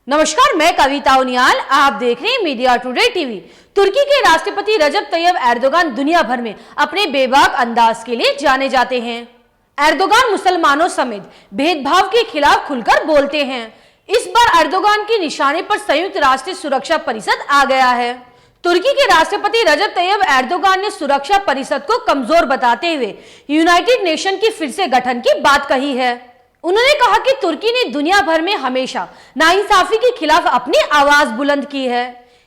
नमस्कार, मैं कविता उनियाल। आप देख रहे हैं मीडिया टुडे टीवी। तुर्की के राष्ट्रपति रजब तैयब एर्दोगान दुनिया भर में अपने बेबाक अंदाज के लिए जाने जाते हैं। एर्दोगान मुसलमानों समेत भेदभाव के खिलाफ खुलकर बोलते हैं। इस बार एर्दोगान के निशाने पर संयुक्त राष्ट्र सुरक्षा परिषद आ गया है। तुर्की के राष्ट्रपति रजब तैयब एर्दोगान ने सुरक्षा परिषद को कमजोर बताते हुए यूनाइटेड नेशन की फिर से गठन की बात कही है। उन्होंने कहा कि तुर्की ने दुनिया भर में हमेशा नाइंसाफी के खिलाफ अपनी आवाज बुलंद की है।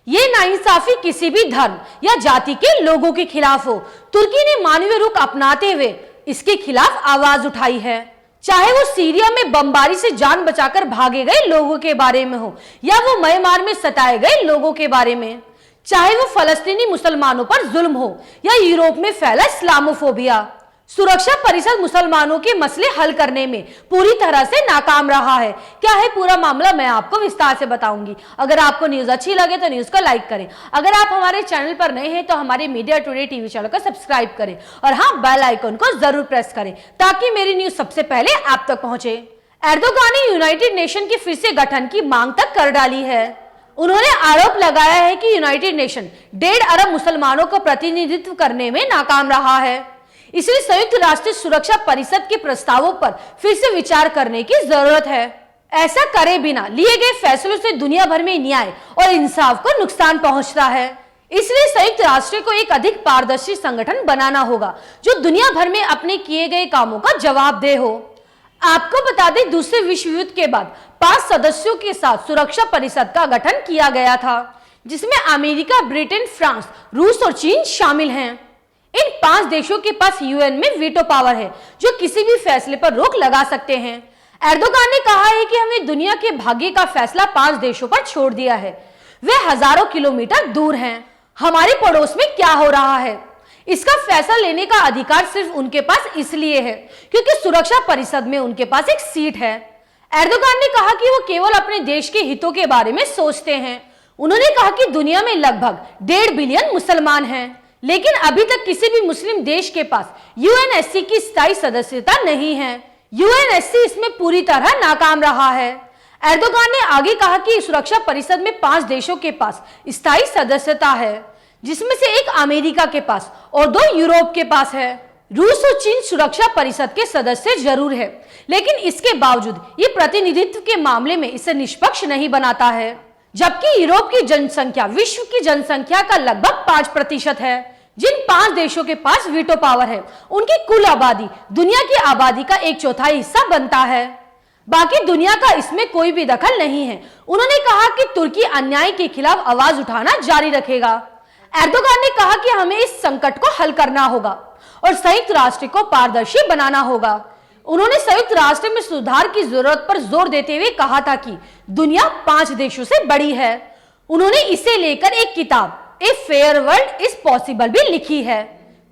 ये नाइंसाफी किसी भी धर्म या जाति के लोगों के खिलाफ हो, तुर्की ने मानवीय रुख अपनाते हुए इसके खिलाफ आवाज उठाई है। चाहे वो सीरिया में बमबारी से जान बचाकर भागे गए लोगों के बारे में हो या वो म्यांमार में सताए गए लोगों के बारे में, चाहे वो फलस्तीनी मुसलमानों पर जुल्म हो या यूरोप में फैला इस्लामोफोबिया। सुरक्षा परिषद मुसलमानों के मसले हल करने में पूरी तरह से नाकाम रहा है। क्या है पूरा मामला, मैं आपको विस्तार से बताऊंगी। अगर आपको न्यूज अच्छी लगे तो न्यूज को लाइक करें। अगर आप हमारे चैनल पर नए हैं तो हमारे मीडिया टुडे टीवी चैनल को सब्सक्राइब करें और हाँ, बेल आइकन को जरूर प्रेस करें ताकि मेरी न्यूज सबसे पहले आप तक पहुंचे। एर्दोगान ने यूनाइटेड नेशन के फिर से गठन की मांग तक कर डाली है। उन्होंने आरोप लगाया है कि यूनाइटेड नेशन 1.5 अरब मुसलमानों का प्रतिनिधित्व करने में नाकाम रहा है, इसलिए संयुक्त राष्ट्र सुरक्षा परिषद के प्रस्तावों पर फिर से विचार करने की जरूरत है। ऐसा करे बिना लिए गए फैसलों से दुनिया भर में न्याय और इंसाफ को नुकसान पहुंचता है। इसलिए संयुक्त राष्ट्र को एक अधिक पारदर्शी संगठन बनाना होगा जो दुनिया भर में अपने किए गए कामों का जवाबदेह हो। आपको बता दें, दूसरे विश्व युद्ध के बाद 5 सदस्यों के साथ सुरक्षा परिषद का गठन किया गया था, जिसमें अमेरिका, ब्रिटेन, फ्रांस, रूस और चीन शामिल हैं। इन 5 देशों के पास यूएन में वीटो पावर है जो किसी भी फैसले पर रोक लगा सकते हैं। एर्दोगान ने कहा है कि हमने दुनिया के भाग्य का फैसला 5 देशों पर छोड़ दिया है। वे हजारों किलोमीटर दूर हैं। हमारे पड़ोस में क्या हो रहा है, इसका फैसला लेने का अधिकार सिर्फ उनके पास इसलिए है क्योंकि सुरक्षा परिषद में उनके पास एक सीट है। एर्दोगान ने कहा कि वो केवल अपने देश के हितों के बारे में सोचते हैं। उन्होंने कहा कि दुनिया में लगभग 1.5 बिलियन मुसलमान हैं, लेकिन अभी तक किसी भी मुस्लिम देश के पास यूएनएससी की स्थायी सदस्यता नहीं है। यूएनएससी इसमें पूरी तरह नाकाम रहा है। एर्दोगान ने आगे कहा कि सुरक्षा परिषद में 5 देशों के पास स्थायी सदस्यता है, जिसमें से एक अमेरिका के पास और 2 यूरोप के पास है। रूस और चीन सुरक्षा परिषद के सदस्य जरूर है, लेकिन इसके बावजूद ये प्रतिनिधित्व के मामले में इसे निष्पक्ष नहीं बनाता है, जबकि यूरोप की जनसंख्या विश्व की जनसंख्या का लगभग 5% है। जिन 5 देशों के पास वीटो पावर है, उनकी कुल आबादी दुनिया की आबादी का 1/4 हिस्सा बनता है। बाकी दुनिया का इसमें कोई भी दखल नहीं है। उन्होंने कहा कि तुर्की अन्याय के खिलाफ आवाज उठाना जारी रखेगा। एर्दोगान ने कहा कि हमें इस संकट को हल करना होगा और संयुक्त राष्ट्र को पारदर्शी बनाना होगा। उन्होंने संयुक्त राष्ट्र में सुधार की जरूरत पर जोर देते हुए कहा था कि दुनिया 5 देशों से बड़ी है। उन्होंने इसे लेकर एक किताब a fair world is possible भी लिखी है।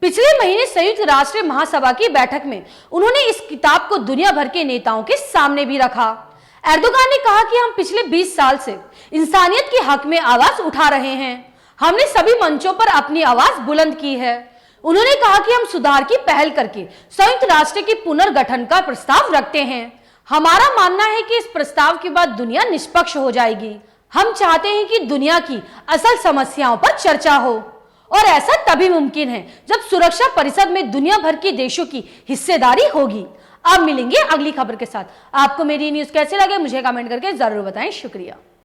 पिछले महीने संयुक्त राष्ट्र महासभा की बैठक में उन्होंने इस किताब को दुनिया भर के नेताओं के सामने भी रखा। एर्दोगान ने कहा कि हम पिछले 20 साल से इंसानियत के हक में आवाज उठा रहे हैं। हमने सभी मंचों पर अपनी आवाज बुलंद की है। उन्होंने कहा कि हम सुधार की पहल करके संयुक्त राष्ट्र के पुनर्गठन का प्रस्ताव रखते हैं। हमारा मानना है कि इस प्रस्ताव के बाद दुनिया निष्पक्ष हो जाएगी। हम चाहते हैं कि दुनिया की असल समस्याओं पर चर्चा हो और ऐसा तभी मुमकिन है जब सुरक्षा परिषद में दुनिया भर के देशों की हिस्सेदारी होगी। अब मिलेंगे अगली खबर के साथ। आपको मेरी न्यूज कैसे लगे मुझे कमेंट करके जरूर बताएं। शुक्रिया।